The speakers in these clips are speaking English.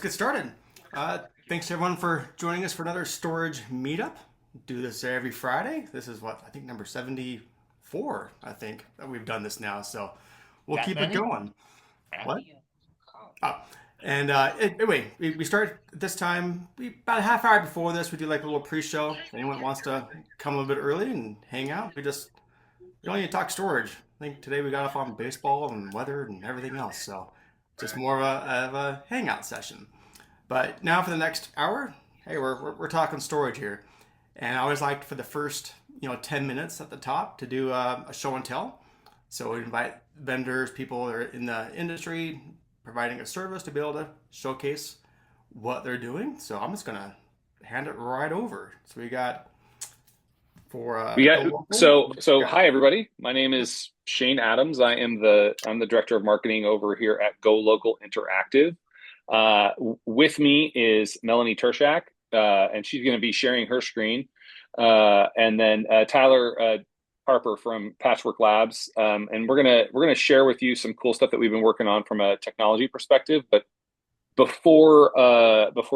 get started. Thanks everyone for joining us for another storage meetup. Do this every Friday. This is what I think number 74. I think that we've done this now, so we'll That keep it many? going. What? Happy? Oh, Oh, and anyway, we start this time about a half hour before this. We do like a little pre-show. If anyone wants to come a little bit early and hang out, we don't need to talk storage. I think today we got off on baseball and weather and everything else, so just more of a hangout session. But now for the next hour, hey, we're talking storage here. And I always like for the first 10 minutes at the top to do a show and tell. So we invite vendors, people that are in the industry providing a service to be able to showcase what they're doing. So I'm just gonna hand it right over. So we got for We got Go Local. so Yeah. hi everybody. My name is Shane Adams. I'm the director of marketing over here at Go Local Interactive. With me is Melanie Tershack, and she's going to be sharing her screen. And then Tyler Harper from Patchwork Labs, and we're gonna share with you some cool stuff that we've been working on from a technology perspective. But before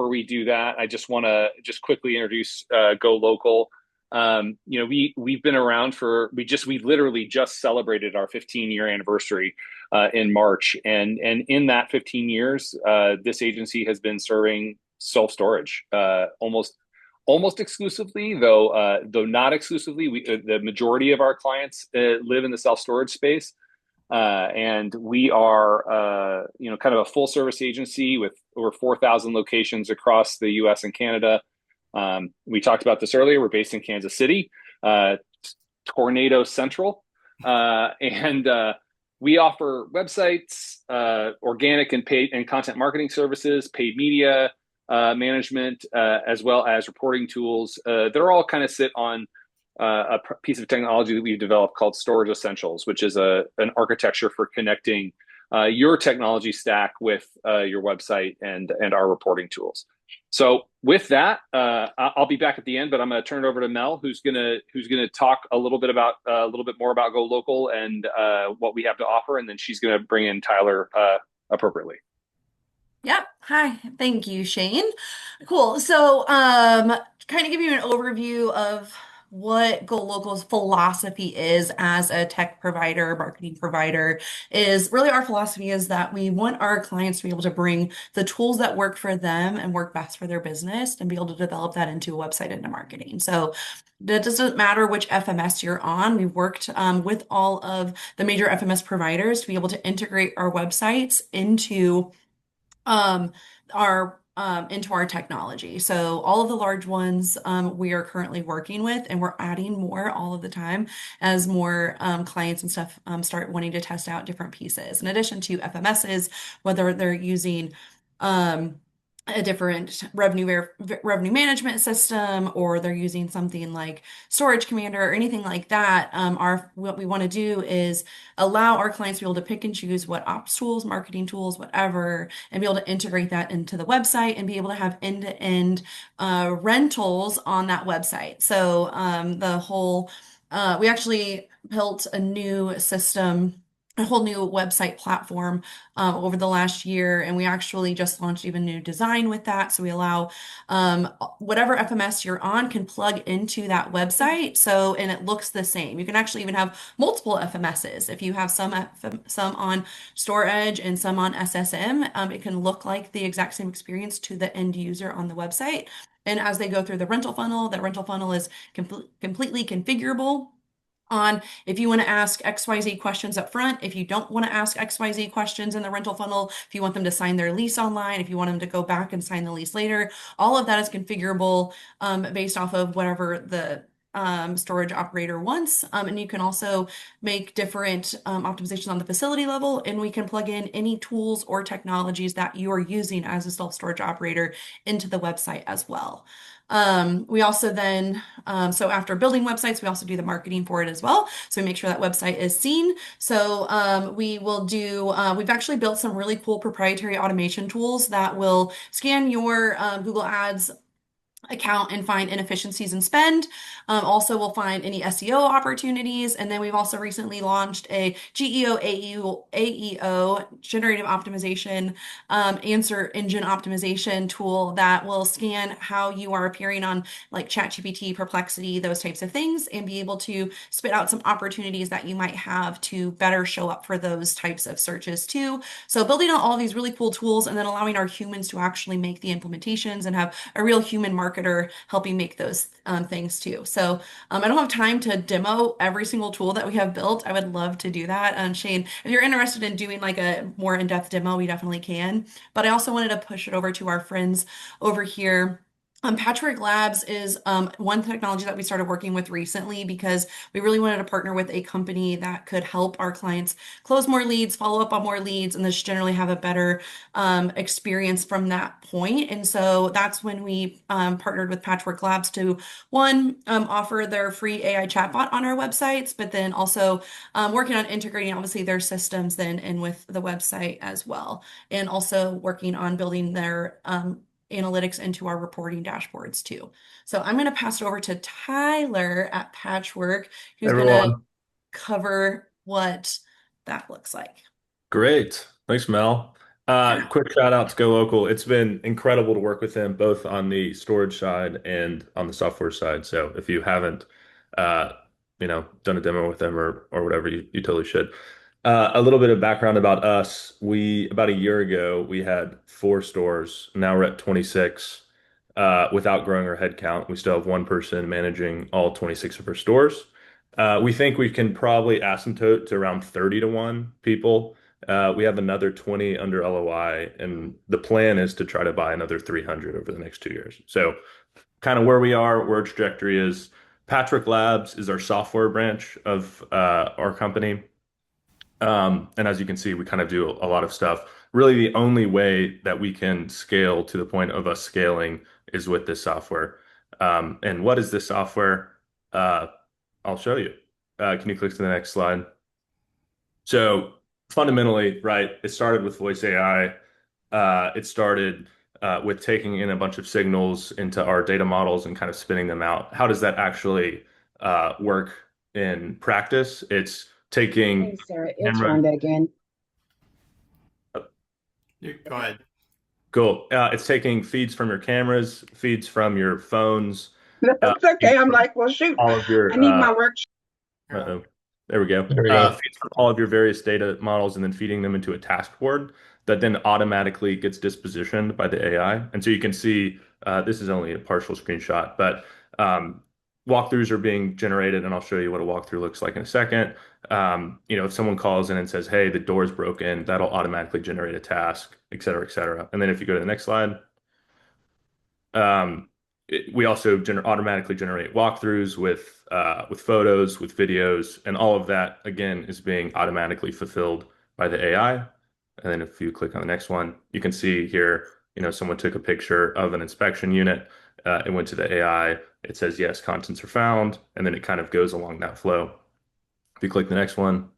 we do that, I just want to just quickly introduce Go Local. We've been around we literally just celebrated our 15-year anniversary in March, and in that 15 years, this agency has been serving self storage almost exclusively, though not exclusively. The majority of our clients live in the self storage space. And we are, kind of a full service agency with over 4,000 locations across the US and Canada. We talked about this earlier. We're based in Kansas City, Tornado Central. And we offer websites, organic and paid and content marketing services, paid media management, as well as reporting tools. They're all kind of sit on piece of technology that we've developed called Storage Essentials, which is an architecture for connecting your technology stack with your website and our reporting tools. So with that, I'll be back at the end, but I'm going to turn it over to Mel, who's gonna talk a little bit more about Go Local and what we have to offer, and then she's going to bring in Tyler appropriately. Yep. Hi. Thank you, Shane. Cool. So, kind of give you an overview of what Go Local's philosophy is as a tech provider, marketing provider, is really our philosophy is that we want our clients to be able to bring the tools that work for them and work best for their business and be able to develop that into a website into marketing. So that doesn't matter which FMS you're on. We've worked with all of the major FMS providers to be able to integrate our websites um, into our technology. So all of the large ones we are currently working with, and we're adding more all of the time as more clients and stuff start wanting to test out different pieces. In addition to FMSs, whether they're using a different revenue management system, or they're using something like Storage Commander or anything like that. What we want to do is allow our clients to be able to pick and choose what ops tools, marketing tools, whatever, and be able to integrate that into the website and be able to have end-to-end rentals on that website. So we actually built a new system, a whole new website platform over the last year, and we actually just launched even new design with that. So we allow whatever FMS you're on can plug into that website. So and it looks the same. You can actually even have multiple FMSs. If you have some on Storage and some on SSM, it can look like the exact same experience to the end user on the website. And as they go through the rental funnel, that rental funnel is completely configurable on if you want to ask XYZ questions up front, if you don't want to ask XYZ questions in the rental funnel, if you want them to sign their lease online, if you want them to go back and sign the lease later, all of that is configurable based off of whatever the storage operator wants. And you can also make different optimizations on the facility level, and we can plug in any tools or technologies that you are using as a self-storage operator into the website as well. We also then, so after building websites, we also do the marketing for it as well. So we make sure that website is seen. So we've actually built some really cool proprietary automation tools that will scan your Google Ads account and find inefficiencies in spend. Also, we'll find any SEO opportunities. And then we've also recently launched a GEO AEO generative optimization answer engine optimization tool that will scan how you are appearing on like ChatGPT, Perplexity, those types of things, and be able to spit out some opportunities that you might have to better show up for those types of searches too. So building out all these really cool tools and then allowing our humans to actually make the implementations and have a real human marketer helping make those things too. So I don't have time to demo every single tool that we have built. I would love to do that. Shane, if you're interested in doing like a more in-depth demo, we definitely can. But I also wanted to push it over to our friends over here. Patchwork Labs is one technology that we started working with recently because we really wanted to partner with a company that could help our clients close more leads, follow up on more leads, and just generally have a better experience from that point. And so that's when we partnered with Patchwork Labs to one, offer their free AI chatbot on our websites, but then also working on integrating obviously their systems then in with the website as well, and also working on building their analytics into our reporting dashboards too. So I'm going to pass it over to Tyler at Patchwork, who's going to Everyone. cover what that looks like. Great. Thanks, Mel. Yeah. Quick shout out to Go Local. It's been incredible to work with them both on the storage side and on the software side. So if you haven't, uh, done a demo with them or whatever, you totally should. A little bit of background about us. About a year ago, we had 4 stores. Now we're at 26, without growing our headcount. We still have one person managing all 26 of our stores. We think we can probably asymptote to around 30 to 1 people. We have another 20 under LOI, and the plan is to try to buy another 300 over the next 2 years. So, kind of where we are, where our trajectory is. Patchwork Labs is our software branch of our company. And as you can see, we kind of do a lot of stuff. Really, the only way that we can scale to the point of us scaling is with this software. And what is this software? Uh, I'll show you. Can you click to the next slide? So fundamentally, right, it started with voice AI. It started with taking in a bunch of signals into our data models and kind of spinning them out. How does that actually work in practice? It's taking Hey, Sarah, it's camera. Rhonda again. Go ahead. Cool. It's taking feeds from your cameras, feeds from your phones, That's okay. I'm like, well, shoot, all of your I need my work. Uh-oh. There we go. There we go. Feeds from all of your various data models and then feeding them into a task board that then automatically gets dispositioned by the AI. And so you can see this is only a partial screenshot, but walkthroughs are being generated, and I'll show you what a walkthrough looks like in a second. If someone calls in and says, "Hey, the door's broken," that'll automatically generate a task, et cetera, et cetera. And then if you go to the next slide, we also automatically generate walkthroughs with photos, with videos, and all of that again is being automatically fulfilled by the AI. And then if you click on the next one, you can see here, someone took a picture of an inspection unit. It went to the AI. It says yes, contents are found, and then it kind of goes along that flow. If you click the next one,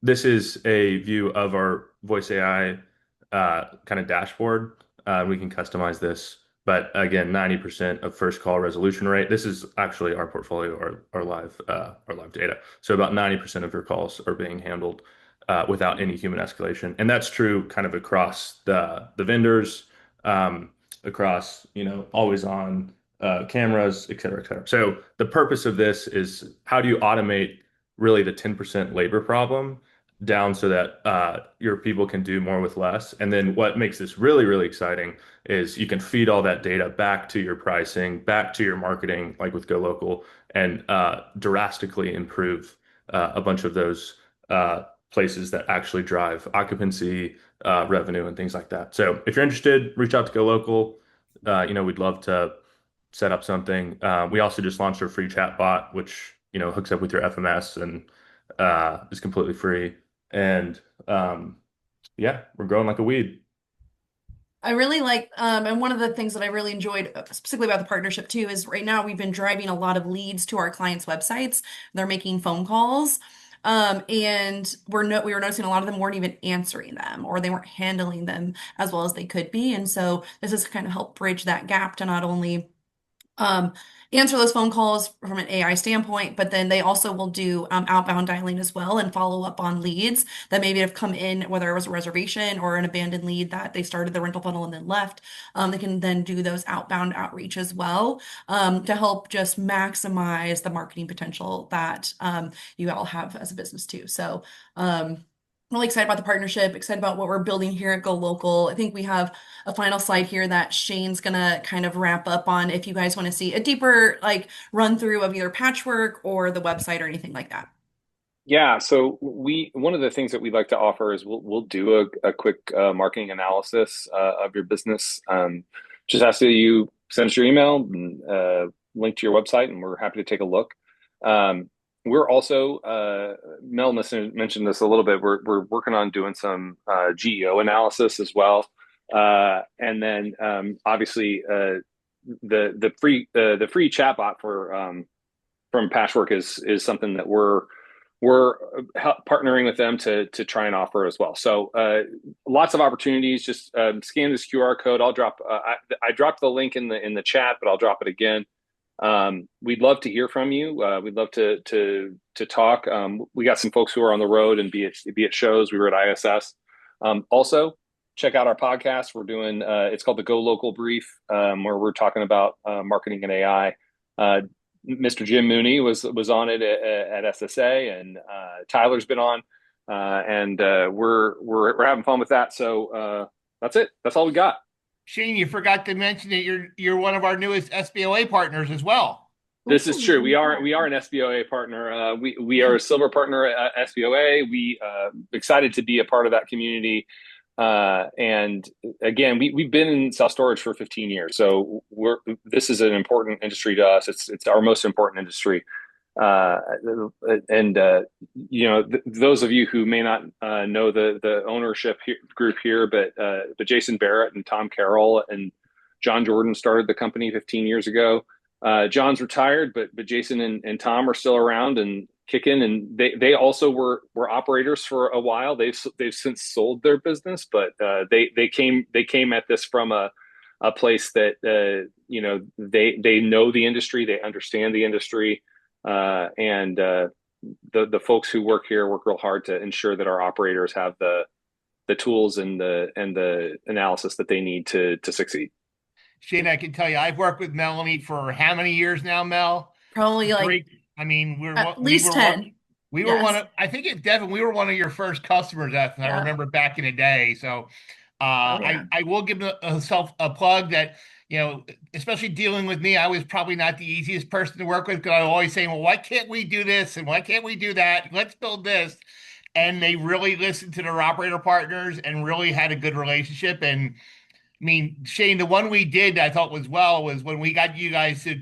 this is a view of our voice AI kind of dashboard. We can customize this. But again, 90% of first call resolution rate. This is actually our portfolio, our live data. So about 90% of your calls are being handled without any human escalation, and that's true kind of across the vendors, across always on cameras, et cetera, et cetera. So the purpose of this is how do you automate really the 10% labor problem down so that your people can do more with less. And then what makes this really, really exciting is you can feed all that data back to your pricing, back to your marketing, like with Go Local, and drastically improve a bunch of those places that actually drive occupancy, revenue, and things like that. So if you're interested, reach out to Go Local. We'd love to set up something. We also just launched our free chatbot, which hooks up with your FMS and is completely free. And yeah, we're growing like a weed. I really like, and one of the things that I really enjoyed specifically about the partnership too is right now we've been driving a lot of leads to our clients' websites. They're making phone calls. And we were noticing a lot of them weren't even answering them, or they weren't handling them as well as they could be. And so this has kind of helped bridge that gap to not only um, answer those phone calls from an AI standpoint, but then they also will do outbound dialing as well and follow up on leads that maybe have come in, whether it was a reservation or an abandoned lead that they started the rental funnel and then left. They can then do those outbound outreach as well, to help just maximize the marketing potential that you all have as a business too. So, really excited about the partnership, excited about what we're building here at Go Local. I think we have a final slide here that Shane's gonna kind of wrap up on if you guys want to see a deeper like run through of either Patchwork or the website or anything like that. Yeah, so one of the things that we'd like to offer is we'll do a quick marketing analysis of your business. Just ask that you send us your email and link to your website, and we're happy to take a look. We're also Mel mentioned this a little bit. We're working on doing some GEO analysis as well, and then obviously the free chatbot from Patchwork is something that we're partnering with them to try and offer as well. So lots of opportunities. Just scan this QR code. I'll drop. I dropped the link in the chat, but I'll drop it again. We'd love to hear from you. We'd love to talk. We got some folks who are on the road and be at shows. We were at ISS. Also, check out our podcast. We're doing. It's called the Go Local Brief, where we're talking about marketing and AI. Mr. Jim Mooney was on it at SSA, and Tyler's been on, and we're having fun with that. So that's it. That's all we got. Shane, you forgot to mention that you're one of our newest SBOA partners as well. This is true. We are an SBOA partner. We are a silver partner at SBOA. We excited to be a part of that community. And again, we've been in self-storage for 15 years. So this is an important industry to us. It's our most important industry. Those of you who may not know the ownership group here, but Jason Barrett and Tom Carroll and John Jordan started the company 15 years ago. John's retired, but Jason and Tom are still around and kicking, and they also were operators for a while. They've since sold their business, but they came at this from a place that they know the industry, they understand the industry, and the folks who work here work real hard to ensure that our operators have the tools and the analysis that they need to succeed. Shane, I can tell you, I've worked with Melanie for how many years now, Mel? Probably like Great. I mean, at least 10. We were one of, I think Devin, we were one of your first customers. I remember back in the day. So I will give a plug that, especially dealing with me, I was probably not the easiest person to work with, because I was always saying, well, why can't we do this? And why can't we do that? Let's build this. And they really listened to their operator partners and really had a good relationship. And I mean, Shane, the one we did I thought was when we got you guys to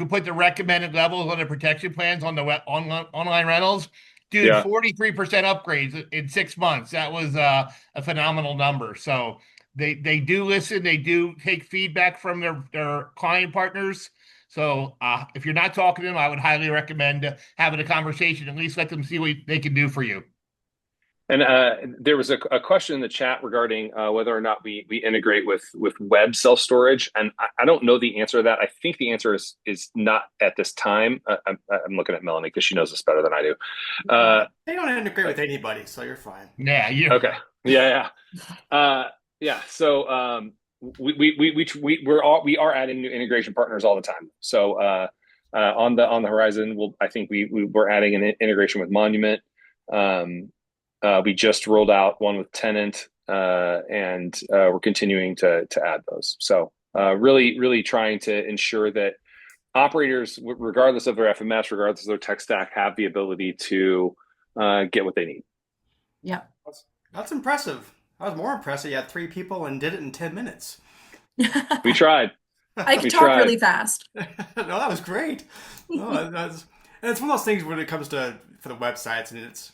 put the recommended levels on the protection plans on the online rentals. Dude, 43% upgrades in 6 months. That was a phenomenal number. So they do listen. They do take feedback from their client partners. So if you're not talking to them, I would highly recommend having a conversation. At least let them see what they can do for you. And there was a question in the chat regarding whether or not we integrate with web self-storage. And I don't know the answer to that. I think the answer is not at this time. I'm looking at Melanie because she knows this better than I do. They don't integrate with anybody, so you're fine. Yeah. Okay. Yeah. So we are adding new integration partners all the time. So on the horizon, we're adding an integration with Monument. We just rolled out one with Tenant, and we're continuing to add those. So really trying to ensure that operators, regardless of their FMS, regardless of their tech stack, have the ability to get what they need. Yeah. That's impressive. I was more impressed that you had 3 people and did it in 10 minutes. We tried. I can talk really fast. No, that was great. No, and it's one of those things when it comes for the websites, and it's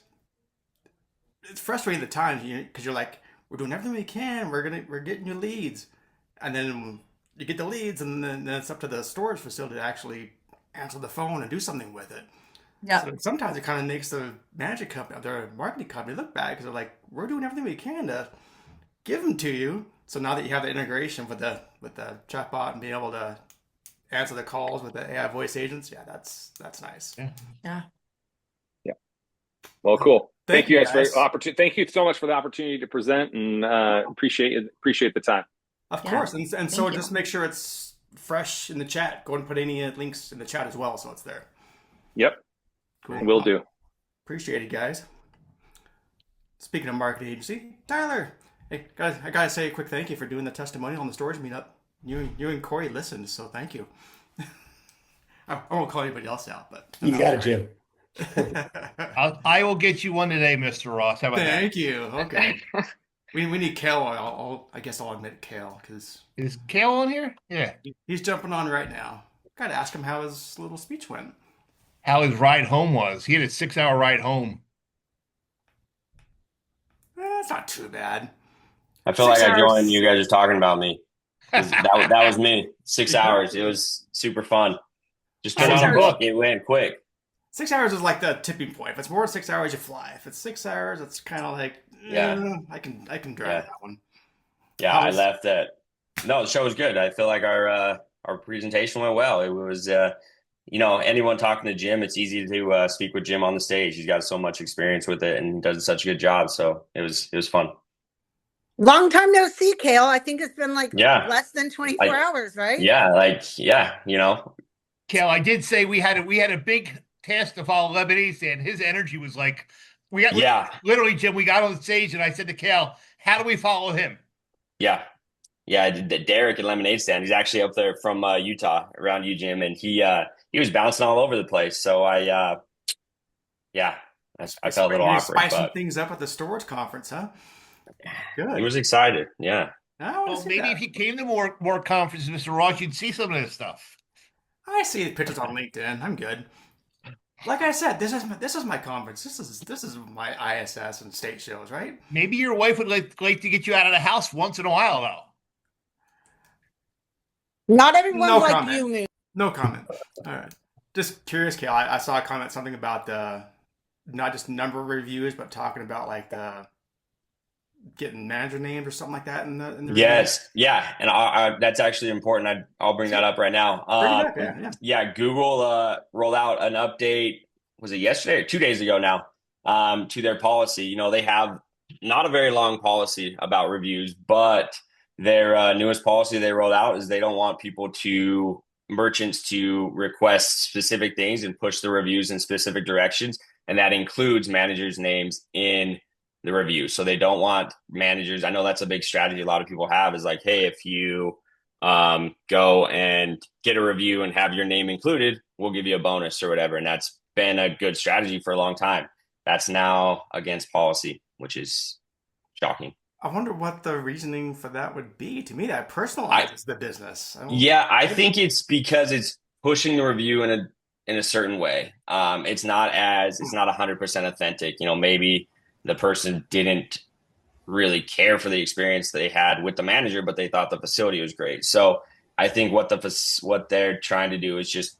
frustrating at times because you're like, we're doing everything we can. We're getting you leads, and then you get the leads, and then it's up to the storage facility to actually answer the phone and do something with it. Yeah. So sometimes it kind of makes the management company, their marketing company, look bad because they're like, we're doing everything we can to give them to you. So now that you have the integration with the chatbot and being able to answer the calls with the AI voice agents, yeah, that's nice. Yeah. Well, cool. Thank you guys guys. for opportunity. Thank you so much for the opportunity to present, and appreciate the time. Of Yeah. course, and so you. just make sure it's fresh in the chat. Go ahead and put any links in the chat as well, so it's there. Yep, Cool. will do. Appreciate it, guys. Speaking of marketing agency, Tyler. Hey, guys, I gotta say a quick thank you for doing the testimonial on the storage meetup. You and Corey listened, so thank you. I won't call anybody else out, but You got it, Jim. I will get you one today, Mr. Ross. How about that? Thank you. Okay. We need Kale. I guess I'll admit Kale because Is Kale on here? Yeah. he's jumping on right now. Gotta ask him how his little speech went. How his ride home was. He had a 6-hour ride home. It's not too bad. I feel 6 like I hours. joined. You guys are talking about me. 'Cause that was me. 6 hours. It was super fun. Just turn 6 on a hours. book. It went quick. 6 hours is like the tipping point. If it's more than 6 hours, you fly. If it's 6 hours, it's kind of like, I can drive that one. Yeah, I left that. No, the show was good. I feel like our presentation went well. It was, anyone talking to Jim, it's easy to speak with Jim on the stage. He's got so much experience with it and does such a good job. So it was fun. Long time no see, Kale. I think it's been like Yeah. less than 24 hours, right? Yeah, Kale, I did say we had a big task to follow Lebanese, and his energy was like, literally, Jim, we got on the stage and I said to Kale, how do we follow him? Yeah. Derek at Lemonade Stand. He's actually up there from Utah, around you, Jim, and he was bouncing all over the place. So I felt a little awkward. Spicing things up at the storage conference, huh? Good. He was excited. Yeah. Well, maybe if you came to more conferences, Mr. Ross, you'd see some of this stuff. I see the pictures on LinkedIn. I'm good. Like I said, this is my conference. This is my ISS and state shows, right? Maybe your wife would like to get you out of the house once in a while, though. Not everyone's No like comment. you, man. No comment. All right. Just curious, Kale. I saw a comment something about not just number of reviews, but talking about like the getting manager names or something like that in the Yes, yeah, and that's actually important. I'll bring that up right now. Google rolled out an update. Was it yesterday or 2 days ago now? To their policy. They have not a very long policy about reviews, but their newest policy they rolled out is they don't want merchants to request specific things and push the reviews in specific directions, and that includes managers' names in the review. So they don't want managers. I know that's a big strategy a lot of people have, is like, hey, if you go and get a review and have your name included, we'll give you a bonus or whatever. And that's been a good strategy for a long time. That's now against policy, which is shocking. I wonder what the reasoning for that would be. To me, that personalizes the business. I think it's because it's pushing the review in a certain way. It's not 100% authentic. Maybe the person didn't really care for the experience they had with the manager, but they thought the facility was great. So I think what they're trying to do is just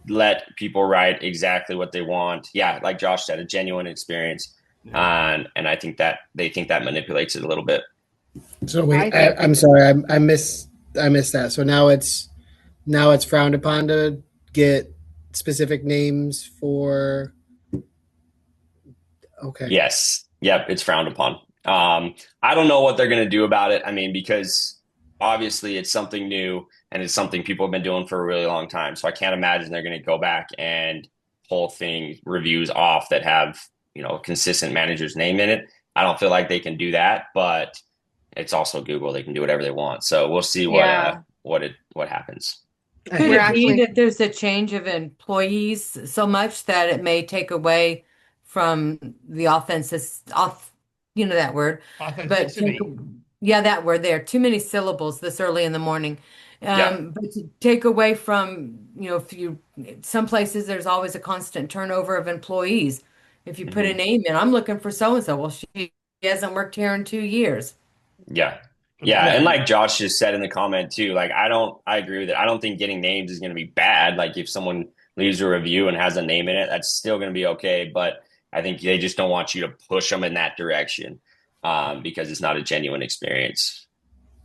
let people write exactly what they want. Yeah, like Josh said, a genuine experience. Yeah. And I think that they think that manipulates it a little bit. So wait, I'm sorry, I missed that. So now it's frowned upon to get specific names for. Okay. Yes. Yep. It's frowned upon. I don't know what they're going to do about it. I mean, because obviously it's something new and it's something people have been doing for a really long time. So I can't imagine they're going to go back and pull reviews off that have, a consistent manager's name in it. I don't feel like they can do that, but it's also Google. They can do whatever they want. So we'll see what happens. Could it be that there's a change of employees so much that it may take away from the that word, but that word there, too many syllables this early in the morning. But to take away from, some places there's always a constant turnover of employees. If you put a name in, I'm looking for so-and-so. Well, she hasn't worked here in 2 years. Yeah. And like Josh just said in the comment too, like, I agree with it. I don't think getting names is going to be bad. Like if someone leaves a review and has a name in it, that's still going to be okay. But I think they just don't want you to push them in that direction because it's not a genuine experience.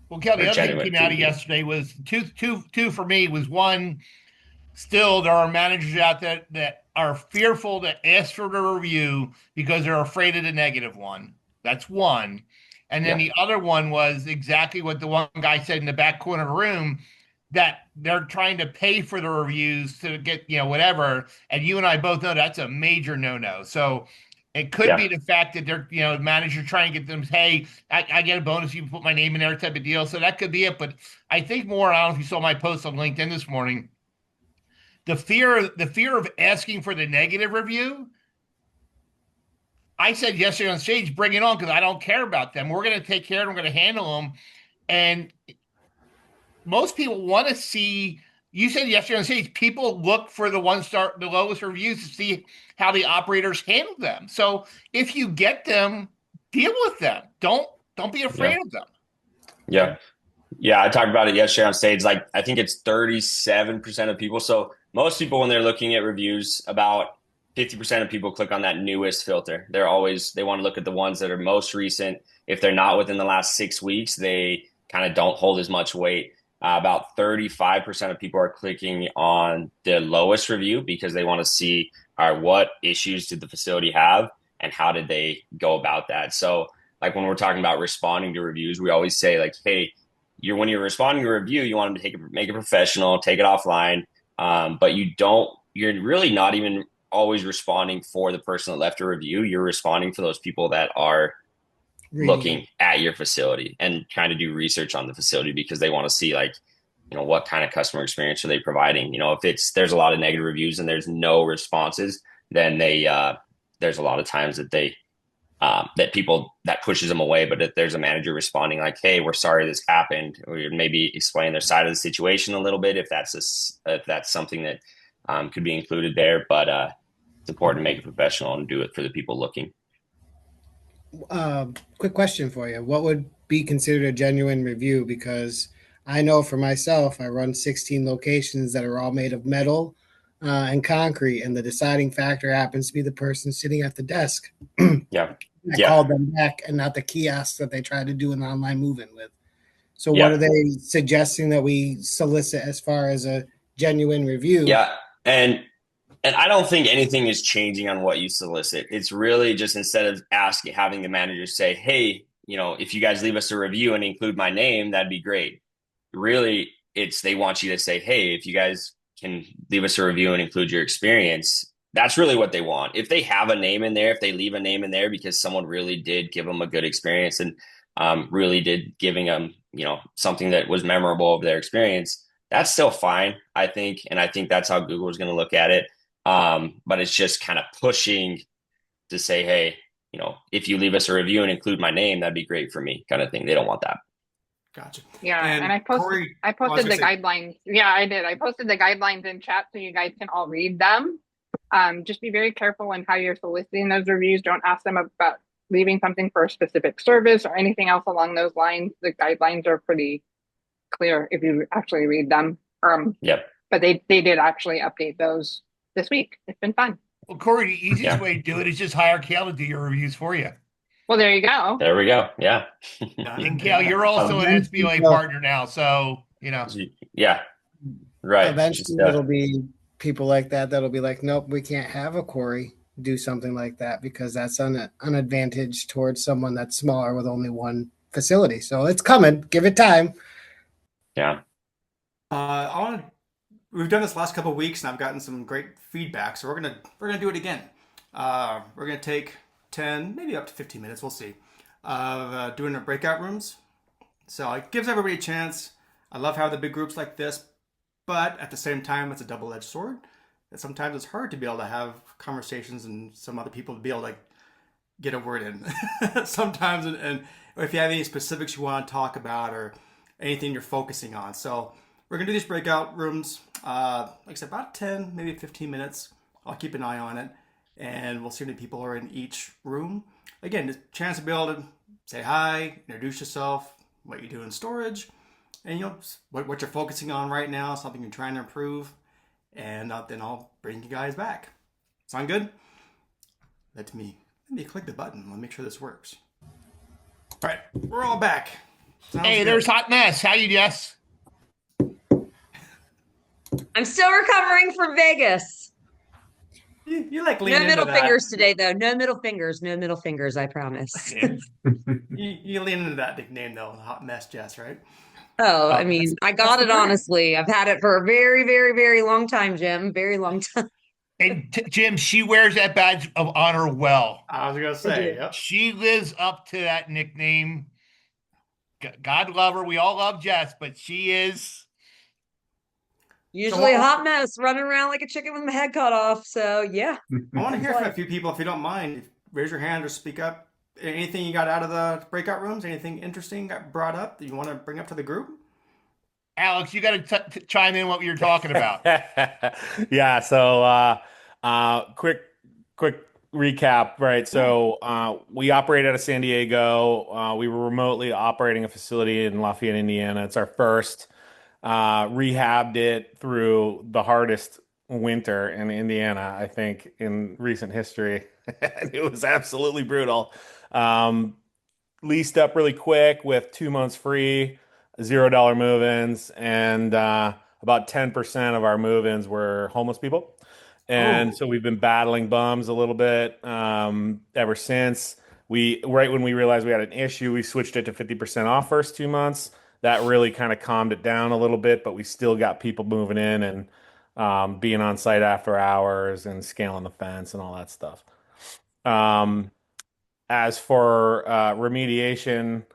Well, Kale, the other thing that came out of yesterday was two for me was one, still there are managers out there that are fearful to ask for the review because they're afraid of the negative one. That's one. And then the other one was exactly what the one guy said in the back corner of the room, that they're trying to pay for the reviews to get, whatever. And you and I both know that's a major no-no. So it could be the fact that they're, manager trying to get them, hey, I get a bonus, you put my name in there type of deal. So that could be it. But I think more, I don't know if you saw my post on LinkedIn this morning, the fear of asking for the negative review. I said yesterday on stage, bring it on, because I don't care about them. We're going to take care of them. We're going to handle them. And most people want to see, you said yesterday on stage, people look for the the lowest reviews to see how the operators handle them. So if you get them, deal with them. Don't be afraid of them. Yeah. Yeah. I talked about it yesterday on stage. Like, I think it's 37% of people. So most people, when they're looking at reviews, about 50% of people click on that newest filter. They want to look at the ones that are most recent. If they're not within the last 6 weeks, they kind of don't hold as much weight. About 35% of people are clicking on the lowest review because they want to see, all right, what issues did the facility have and how did they go about that? So like when we're talking about responding to reviews, we always say like, hey, when you're responding to a review, you want them to make it professional, take it offline. But you're really not even always responding for the person that left a review. You're responding for those people that are looking at your facility and trying to do research on the facility because they want to see like, what kind of customer experience are they providing? If there's a lot of negative reviews and there's no responses, then there's a lot of times that that pushes them away. But if there's a manager responding like, hey, we're sorry this happened, or maybe explain their side of the situation a little bit, if that's something that could be included there. But it's important to make it professional and do it for the people looking. Quick question for you. What would be considered a genuine review? Because I know for myself, I run 16 locations that are all made of metal and concrete, and the deciding factor happens to be the person sitting at the desk. I called them back and not the kiosk that they tried to do an online move-in with. So what are they suggesting that we solicit as far as a genuine review? Yeah. And I don't think anything is changing on what you solicit. It's really just, instead of having the manager say, hey, if you guys leave us a review and include my name, that'd be great. Really, they want you to say, hey, if you guys can leave us a review and include your experience, that's really what they want. If they have a name in there, if they leave a name in there because someone really did give them a good experience and really did giving them, something that was memorable of their experience, that's still fine, I think. And I think that's how Google is going to look at it. But it's just kind of pushing to say, hey, if you leave us a review and include my name, that'd be great for me, kind of thing. They don't want that. Gotcha. Yeah. And I posted the guidelines. Yeah, I did. I posted the guidelines in chat so you guys can all read them. Just be very careful in how you're soliciting those reviews. Don't ask them about leaving something for a specific service or anything else along those lines. The guidelines are pretty clear if you actually read them. But they did actually update those this week. It's been fun. Well, Corey, the easiest way to do it is just hire Kale to do your reviews for you. Well, there you go. There we go. Yeah. And Kale, you're also an SBOA partner now, so Yeah. Right. Eventually, it'll be people like that'll be like, nope, we can't have a Corey do something like that because that's an advantage towards someone that's smaller with only one facility. So it's coming. Give it time. Yeah. We've done this last couple of weeks, and I've gotten some great feedback. So we're gonna do it again. We're gonna take 10, maybe up to 15 minutes. We'll see. Of doing our breakout rooms. So it gives everybody a chance. I love having the big groups like this, but at the same time, it's a double-edged sword. And sometimes it's hard to be able to have conversations and some other people to be able to get a word in. Sometimes, and if you have any specifics you want to talk about or anything you're focusing on. So we're going to do these breakout rooms, like I said, about 10, maybe 15 minutes. I'll keep an eye on it, and we'll see how many people are in each room. Again, a chance to be able to say hi, introduce yourself, what you do in storage, and what you're focusing on right now, something you're trying to improve. and then I'll bring you guys back. Sound good? Let me click the button. Let me make sure this works. All right, we're all back. Sounds hey, good. There's Hot Mess. How you, Jess? I'm still recovering from Vegas. You like lean no into middle that. fingers today, though. No middle fingers. No middle fingers. I promise. you lean into that nickname though, Hot Mess Jess, right? Oh, I mean, I got it honestly. I've had it for a very, very, very long time, Jim. Very long time. And Jim, she wears that badge of honor well. I was gonna say, yep. She lives up to that nickname. God love her. We all love Jess, but she is usually a hot mess, running around like a chicken with my head cut off. So yeah. I want to hear from a few people, if you don't mind. Raise your hand or speak up. Anything you got out of the breakout rooms? Anything interesting got brought up that you want to bring up to the group? Alex, you got to chime in what you're talking about. Yeah. So, quick recap, right? So, we operate out of San Diego. We were remotely operating a facility in Lafayette, Indiana. It's our first. Rehabbed it through the hardest winter in Indiana, I think, in recent history. It was absolutely brutal. Leased up really quick with 2 months free, $0 move-ins, and about 10% of our move-ins were homeless people. And so we've been battling bums a little bit ever since. Right when we realized we had an issue, we switched it to 50% off first 2 months. That really kind of calmed it down a little bit, but we still got people moving in and being on site after hours and scaling the fence and all that stuff. As for remediation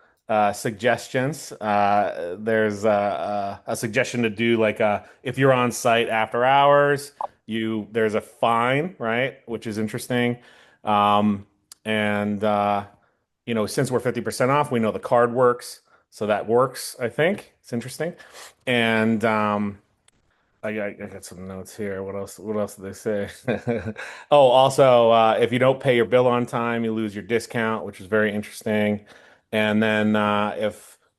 suggestions, there's a suggestion to do like if you're on site after hours, there's a fine, right? Which is interesting. Since we're 50% off, we know the card works. So that works, I think. It's interesting. And I got some notes here. What else did they say? Also, if you don't pay your bill on time, you lose your discount, which is very interesting. And then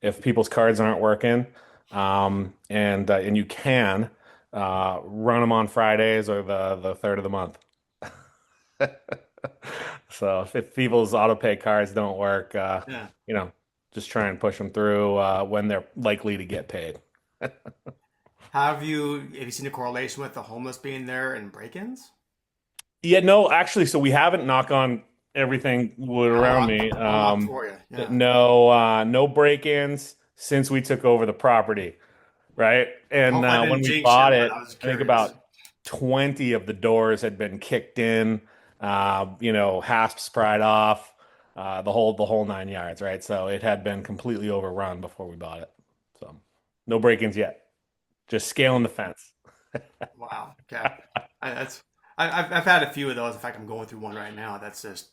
if people's cards aren't working, and you can run them on Fridays or the third of the month. So if people's auto pay cards don't work, just try and push them through when they're likely to get paid. Have you seen a correlation with the homeless being there and break-ins? Yeah, no, actually, so we haven't, knock on everything wood around me. No break-ins since we took over the property, right? And when we bought it, I think about 20 of the doors had been kicked in, hasps pried off. The whole 9 yards, right? So it had been completely overrun before we bought it. So no break-ins yet, just scaling the fence. Wow. Okay. I've had a few of those. In fact, I'm going through one right now. That's just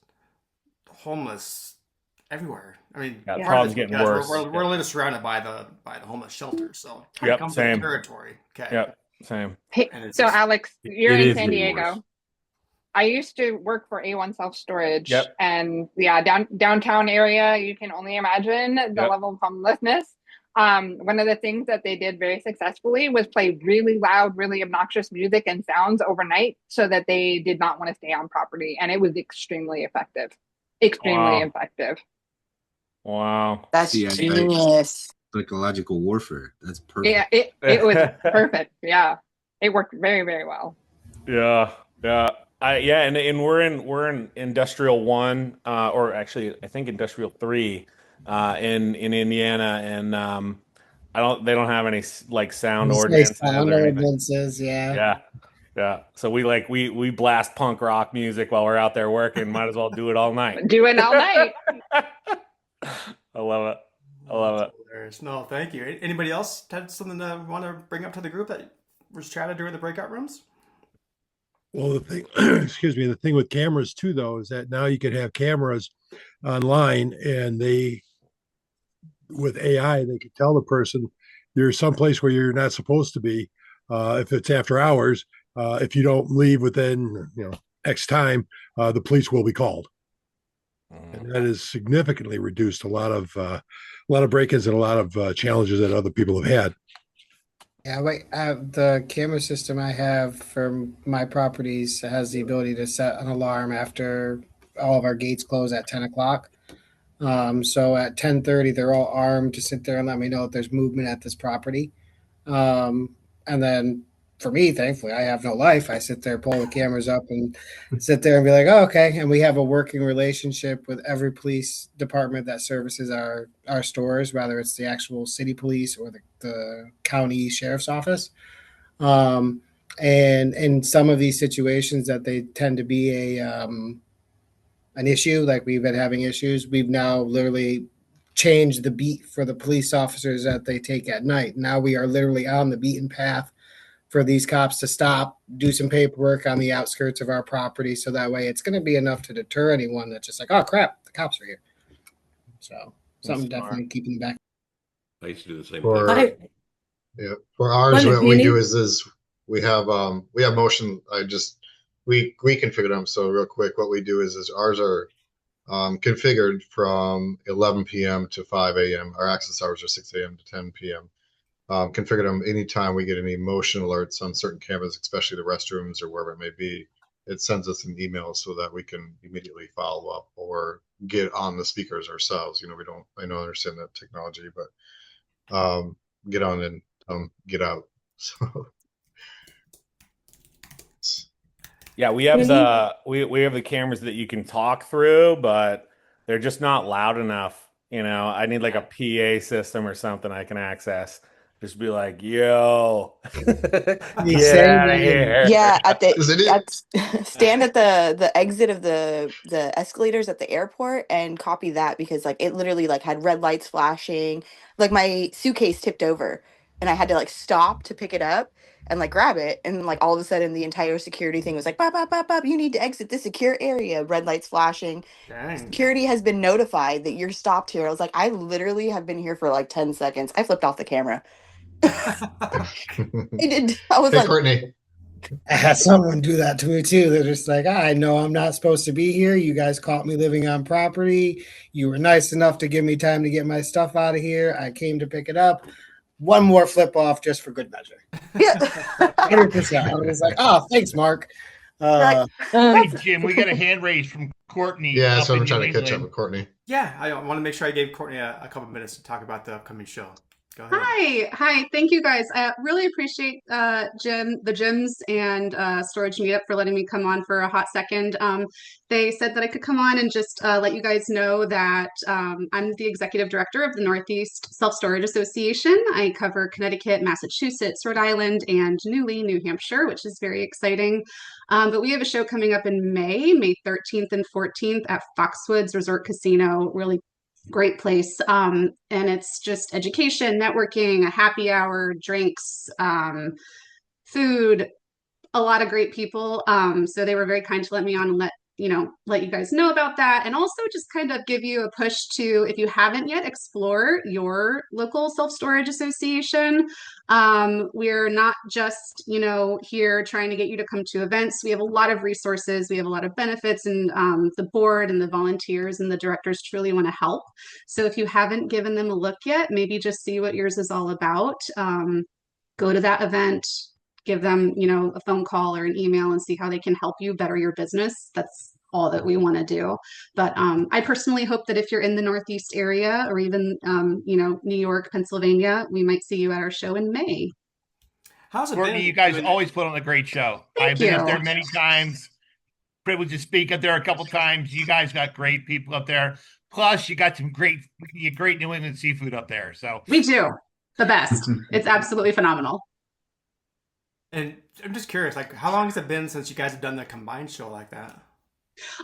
homeless everywhere. I mean, the problem's getting worse. We're literally surrounded by the homeless shelters. So same territory. Okay. Yep, same. Hey, so Alex, you're in San Diego. I used to work for A1 Self Storage, and downtown area. You can only imagine the level of homelessness. One of the things that they did very successfully was play really loud, really obnoxious music and sounds overnight, so that they did not want to stay on property, and it was extremely effective. Effective. Wow, that's genius. Psychological warfare. That's perfect. Yeah, it was perfect. Yeah, it worked very, very well. Yeah. And we're in Industrial 1, or actually I think Industrial 3, in Indiana, and they don't have any like sound ordinances. Sound ordinances, yeah. So we blast punk rock music while we're out there working. Might as well do it all night. Do it all night. I love it. No, thank you. Anybody else had something to want to bring up to the group that was chatted during the breakout rooms? Well, the thing, the thing with cameras too, though, is that now you could have cameras online, and with AI, they could tell the person you're someplace where you're not supposed to be. If it's after hours, if you don't leave within X time, the police will be called, and that has significantly reduced a lot of break-ins and a lot of challenges that other people have had. Yeah, wait. The camera system I have for my properties has the ability to set an alarm after all of our gates close at 10 o'clock. So at 10:30, they're all armed to sit there and let me know if there's movement at this property. And then for me, thankfully, I have no life. I sit there, pull the cameras up, and sit there and be like, "Oh, okay." And we have a working relationship with every police department that services our stores, whether it's the actual city police or the county sheriff's office. And in some of these situations that they tend to be an issue, like we've been having issues, we've now literally changed the beat for the police officers that they take at night. Now we are literally on the beaten path for these cops to stop, do some paperwork on the outskirts of our property, so that way it's going to be enough to deter anyone that's just like, oh crap, the cops are here. So something definitely keeping back. I used to do the same thing. Yeah, for ours, what we do is we have motion. We reconfigure them. So real quick, what we do is ours are configured from 11 p.m. to 5 a.m. Our access hours are 6 a.m. to 10 p.m. Configure them anytime we get any motion alerts on certain cameras, especially the restrooms or wherever it may be. It sends us an email so that we can immediately follow up or get on the speakers ourselves. I don't understand that technology, but get on and get out. So yeah, we have the cameras that you can talk through, but they're just not loud enough. I need like a PA system or something I can access. Just be like, yo, get out of here. Yeah, stand at the exit of the escalators at the airport and copy that, because like it literally like had red lights flashing. Like my suitcase tipped over and I had to like stop to pick it up and like grab it, and like all of a sudden the entire security thing was like bop bop bop bop, you need to exit this secure area, red lights flashing. Dang. Security has been notified that you're stopped here. I was like, I literally have been here for like 10 seconds. I flipped off the camera. I was hey, Courtney. I had someone do that to me too. They're just like, I know I'm not supposed to be here. You guys caught me living on property. You were nice enough to give me time to get my stuff out of here. I came to pick it up. One more flip off just for good measure. Yeah. 100%. I was like, oh, thanks, Mark. Hey, Jim, we got a hand raise from Courtney. Yeah, so I'm trying to catch up with Courtney. Yeah, I want to make sure I gave Courtney a couple of minutes to talk about the upcoming show. Go ahead. Hi. Thank you guys. I really appreciate the gyms and Storage Meetup for letting me come on for a hot second. They said that I could come on and just let you guys know that I'm the executive director of the Northeast Self-Storage Association. I cover Connecticut, Massachusetts, Rhode Island, and newly New Hampshire, which is very exciting. But we have a show coming up in May 13th and 14th at Foxwoods Resort Casino. Really great place. And it's just education, networking, a happy hour, drinks, food, a lot of great people. So they were very kind to let me on and let you guys know about that. And also just kind of give you a push to, if you haven't yet, explore your local self-storage association. We're not just, here trying to get you to come to events. We have a lot of resources. We have a lot of benefits, and the board and the volunteers and the directors truly want to help. So if you haven't given them a look yet, maybe just see what yours is all about. Go to that event, give them, a phone call or an email, and see how they can help you better your business. That's all that we want to do. But I personally hope that if you're in the Northeast area, or even, New York, Pennsylvania, we might see you at our show in May. How's it Courtney, been? You guys always put on a great show. I've been up there many times. Privileged to speak up there a couple times. You guys got great people up there. Plus, you got some great New England seafood up there. So we do the best. It's absolutely phenomenal. And I'm just curious, like, how long has it been since you guys have done the combined show like that?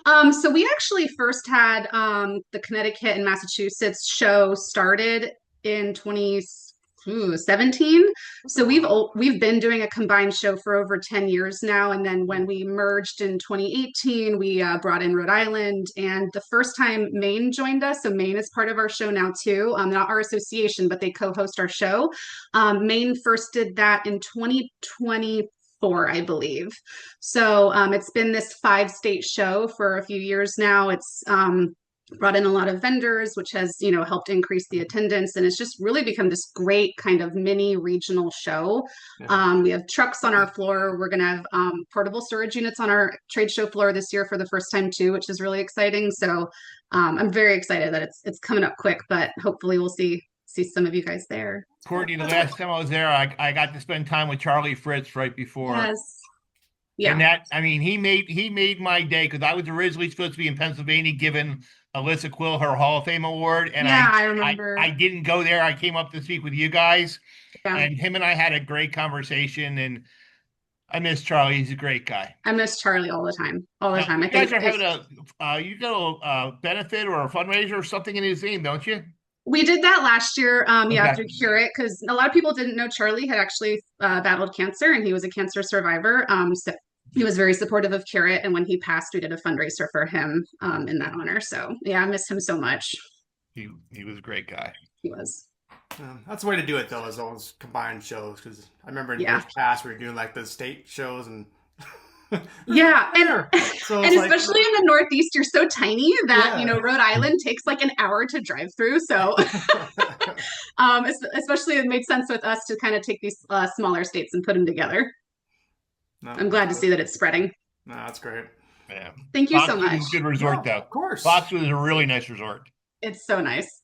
So we actually first had the Connecticut and Massachusetts show started in 2017. So we've been doing a combined show for over 10 years now. And then when we merged in 2018, we brought in Rhode Island. And the first time Maine joined us, so Maine is part of our show now too, not our association, but they co-host our show. Maine first did that in 2024, I believe. So it's been this 5-state show for a few years now. It's brought in a lot of vendors, which has, helped increase the attendance. And it's just really become this great kind of mini regional show. We have trucks on our floor. We're going to have portable storage units on our trade show floor this year for the first time too, which is really exciting. So I'm very excited that it's coming up quick, but hopefully we'll see some of you guys there. Courtney, the last time I was there, I got to spend time with Charlie Fritz right before. Yes. Yeah. And that, I mean, he made my day, because I was originally supposed to be in Pennsylvania giving Alyssa Quill her Hall of Fame award. And yeah, I remember. I didn't go there. I came up to speak with you guys. Yeah. And him and I had a great conversation, and I miss Charlie. He's a great guy. I miss Charlie all the time. All the time. You guys are having a benefit or a fundraiser or something in his name, don't you? We did that last year, through Curate, because a lot of people didn't know Charlie had actually battled cancer, and he was a cancer survivor. So he was very supportive of Curate, and when he passed, we did a fundraiser for him in that honor. So yeah, I miss him so much. He was a great guy. He was. That's the way to do it, though, is those combined shows. Because I remember in years past we were doing like the state shows and. Yeah, and especially in the Northeast, you're so tiny that Rhode Island takes like an hour to drive through. So, especially it made sense with us to kind of take these smaller states and put them together. No, I'm glad to see that it's spreading. No, that's great. Yeah, thank you so much. Is a good resort, though. Of course, Foxwoods is a really nice resort. It's so nice.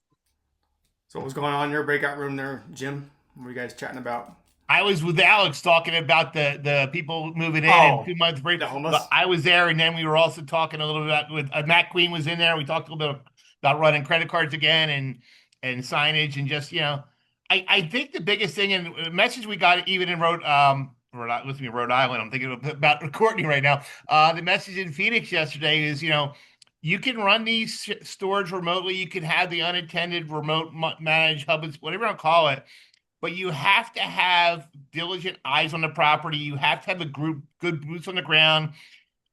So, what was going on in your breakout room there, Jim? What were you guys chatting about? I was with Alex talking about the people moving in and 2 months break. I was there, and then we were also talking a little bit about with Matt Queen was in there. We talked a little bit about running credit cards again and signage and just I think the biggest thing and the message we got even in Rhode Island. I'm thinking about Courtney right now. The message in Phoenix yesterday is you can run these storage remotely. You can have the unattended remote managed hubs, whatever you want to call it. But you have to have diligent eyes on the property. You have to have a good boots on the ground.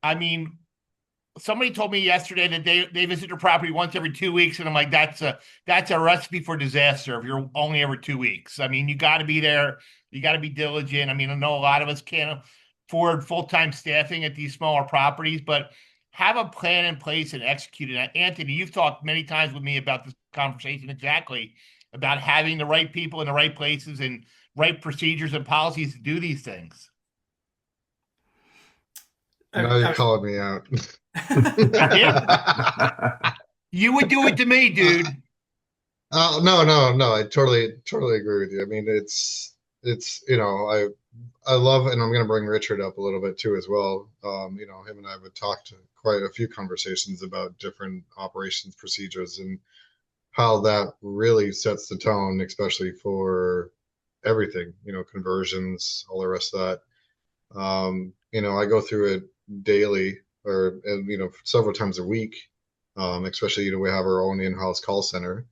I mean, somebody told me yesterday that they visit their property once every 2 weeks, and I'm like, that's a recipe for disaster if you're only every 2 weeks. I mean, you got to be there. You got to be diligent. I mean, I know a lot of us can't afford full-time staffing at these smaller properties, but have a plan in place and execute it. Anthony, you've talked many times with me about this conversation exactly. About having the right people in the right places and right procedures and policies to do these things. Now you're calling me out. You would do it to me, dude. No. I totally agree with you. I mean, it's I love, and I'm going to bring Richard up a little bit too as well. Him and I would talk to quite a few conversations about different operations procedures and how that really sets the tone, especially for everything, conversions, all the rest of that. I go through it daily and several times a week, especially, we have our own in-house call center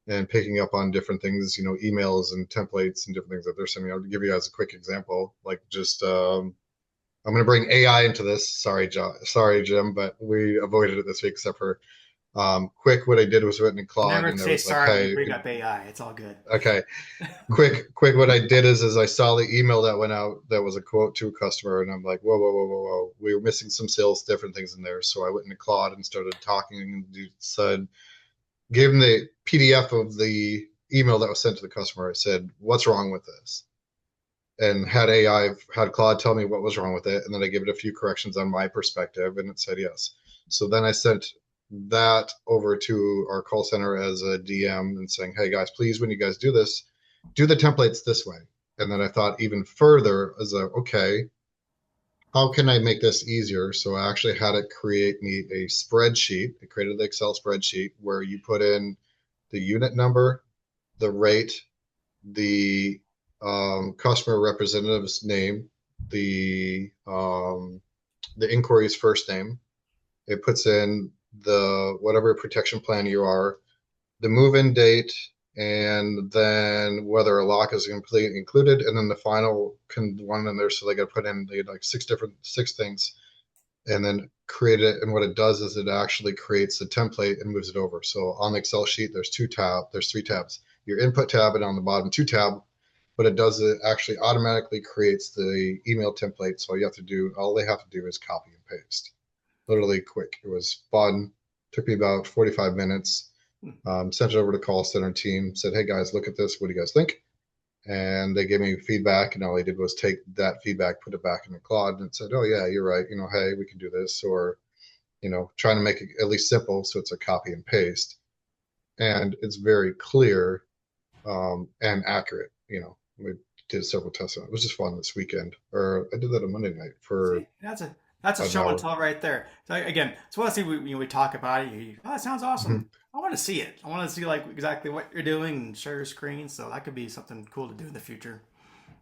and picking up on different things, emails and templates and different things that they're sending. I'll give you guys a quick example, like just, I'm going to bring AI into this. Sorry, Jim, but we avoided it this week except for quick, what I did was written in Claude. Never say sorry. Hey, bring up AI. It's all good. Okay. Quick. What I did is I saw the email that went out that was a quote to a customer, and I'm like, whoa. We were missing some sales, different things in there. So I went into Claude and started talking and said, gave him the PDF of the email that was sent to the customer. I said, what's wrong with this? And had Claude tell me what was wrong with it. And then I gave it a few corrections on my perspective, and it said yes. So then I sent that over to our call center as a DM and saying, hey guys, please, when you guys do this, do the templates this way. And then I thought even further as okay, how can I make this easier? So I actually had it create me a spreadsheet. I created the Excel spreadsheet where you put in the unit number, the rate, the customer representative's name, the inquiry's first name. It puts in the whatever protection plan you are, the move-in date, and then whether a lock is completely included, and then the final one in there. So they got to put in like six things, and then create it. And what it does is it actually creates the template and moves it over. So on the Excel sheet, there's 3 tabs. Your input tab, and on the bottom 2 tab. What it does is it actually automatically creates the email template. So all they have to do is copy and paste. Literally quick. It was fun, Took me about 45 minutes. Sent it over to call center team. Said, "Hey guys, look at this. What do you guys think?" And they gave me feedback, and all they did was take that feedback, put it back in the cloud, and said, "Oh yeah, you're right. Hey, we can do this," or trying to make it at least simple so it's a copy and paste, and it's very clear and accurate. We did several tests on it. It was just fun this weekend, or I did that on Monday night for. See, that's a show and tell right there. So again, so I want to see we talk about it. That sounds awesome. Mm-hmm. I want to see it. I want to see like exactly what you're doing and share your screen. So that could be something cool to do in the future.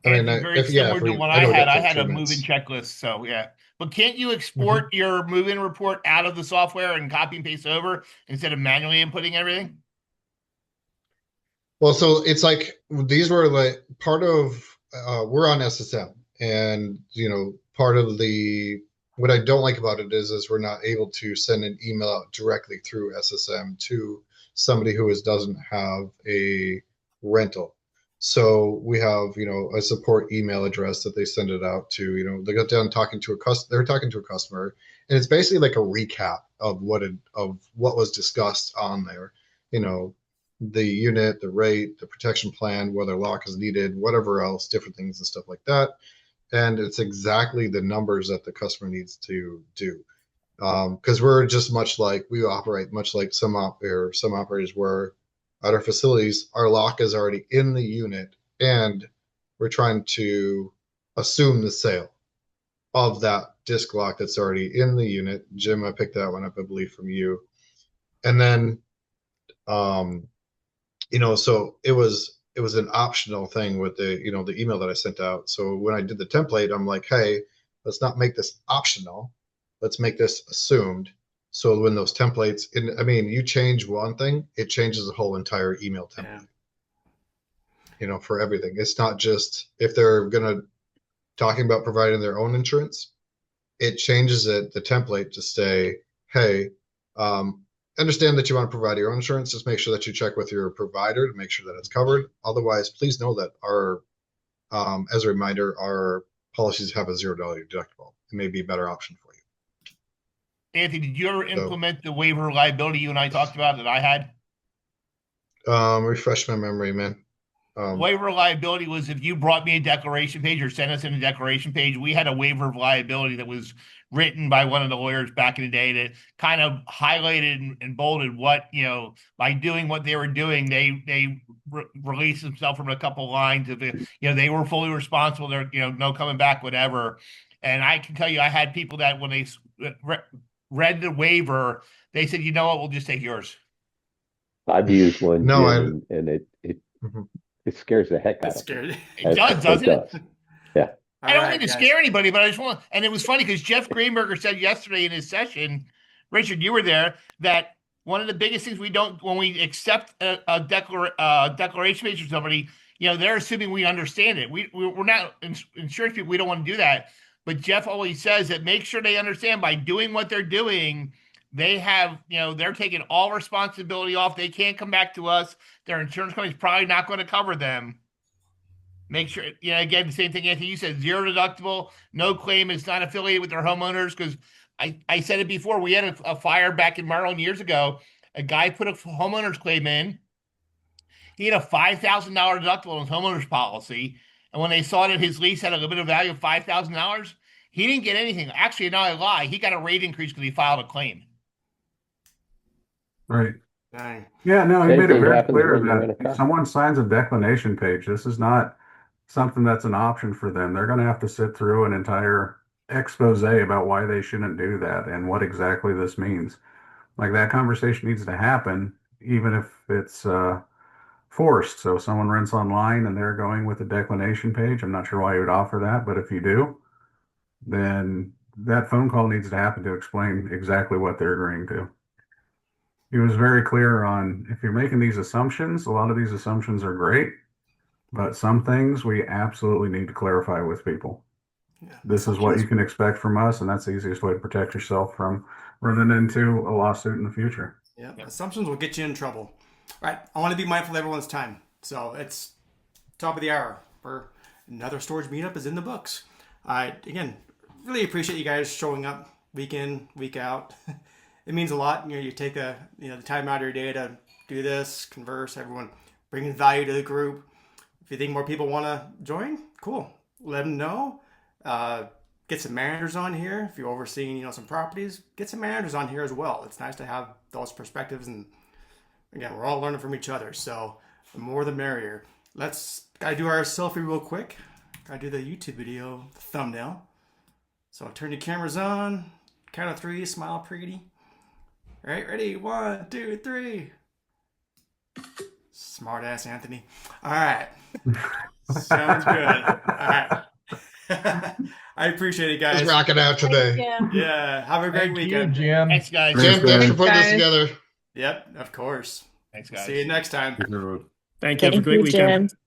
I mean, very similar to what I had. I had a move-in checklist. So yeah, but can't you export your move-in report out of the software and copy and paste over instead of manually inputting everything? Well, so it's like these were like part of we're on SSM, and part of what I don't like about it is we're not able to send an email out directly through SSM to somebody who doesn't have a rental. So we have a support email address that they send it out to. They got down talking to a customer. They're talking to a customer, and it's basically like a recap of what was discussed on there. The unit, the rate, the protection plan, whether lock is needed, whatever else, different things and stuff like that. And it's exactly the numbers that the customer needs to do. Because we operate much like some operators where at our facilities, our lock is already in the unit and we're trying to assume the sale of that disc lock that's already in the unit. Jim, I picked that one up, I believe, from you. And then, so it was an optional thing with the email that I sent out. So when I did the template, I'm like, hey, let's not make this optional. Let's make this assumed. So when those templates, you change one thing, it changes the whole entire email template. Yeah. For everything. It's not just if they're talking about providing their own insurance, it changes the template to say, hey, understand that you want to provide your own insurance. Just make sure that you check with your provider to make sure that it's covered. Otherwise, please know that as a reminder, our policies have a $0 deductible. It may be a better option for you. Anthony, did you ever implement the waiver liability you and I talked about that I had? Refresh my memory, man. Waiver liability was if you brought me a declaration page or sent us in a declaration page, we had a waiver of liability that was written by one of the lawyers back in the day that kind of highlighted and bolded what, by doing what they were doing, they released themselves from a couple lines of it. They were fully responsible. They're, no coming back, whatever. And I can tell you, I had people that when they read the waiver, they said, you know what, we'll just take yours. I've used one, No, and it scares the heck out of me. It does, doesn't it? Yeah. I don't mean to scare anybody, but I just want, and it was funny because Jeff Greenberger said yesterday in his session, Richard, you were there, that one of the biggest things we don't, when we accept a declaration page from somebody, they're assuming we understand it. We're not insurance people. We don't want to do that. But Jeff always says that make sure they understand by doing what they're doing, they have, they're taking all responsibility off. They can't come back to us. Their insurance company's probably not going to cover them. Make sure, again, the same thing, Anthony, you said, $0 deductible, no claim, it's not affiliated with their homeowners. Because I said it before, we had a fire back in Maryland years ago. A guy put a homeowner's claim in. He had a $5,000 deductible on his homeowner's policy. And when they saw that his lease had a limited value of $5,000, he didn't get anything. Actually, now I lie. He got a rate increase because he filed a claim. Right. Dang. Yeah, no, he made it very clear that if someone signs a declination page, this is not something that's an option for them. They're going to have to sit through an entire expose about why they shouldn't do that and what exactly this means. Like that conversation needs to happen, even if it's forced. So if someone rents online and they're going with a declination page, I'm not sure why you would offer that, but if you do, then that phone call needs to happen to explain exactly what they're agreeing to. He was very clear on if you're making these assumptions, a lot of these assumptions are great, but some things we absolutely need to clarify with people. Yeah, this is what you can expect from us, and that's the easiest way to protect yourself from running into a lawsuit in the future. Yeah, assumptions will get you in trouble. All right, I want to be mindful of everyone's time. So it's top of the hour for another storage meetup is in the books. Again, really appreciate you guys showing up week in, week out. it means a lot. You take the time out of your day to do this, converse, everyone bringing value to the group. If you think more people want to join, cool. Let them know. Get some managers on here. If you're overseeing, some properties, get some managers on here as well. It's nice to have those perspectives. And again, we're all learning from each other. So the more the merrier. Gotta do our selfie real quick. Gotta do the YouTube video thumbnail. So turn your cameras on. Count of 3, smile pretty. All right, ready? 1, 2, 3. Smart ass Anthony. All right. Sounds good. All right. I appreciate it, guys. Just rocking out today. Yeah. Have a great weekend. Jim. Thanks, guys. Jim, thanks for putting this together. Yep, of course. Thanks, guys. See you next time. Thank you. Have a great weekend. Jim.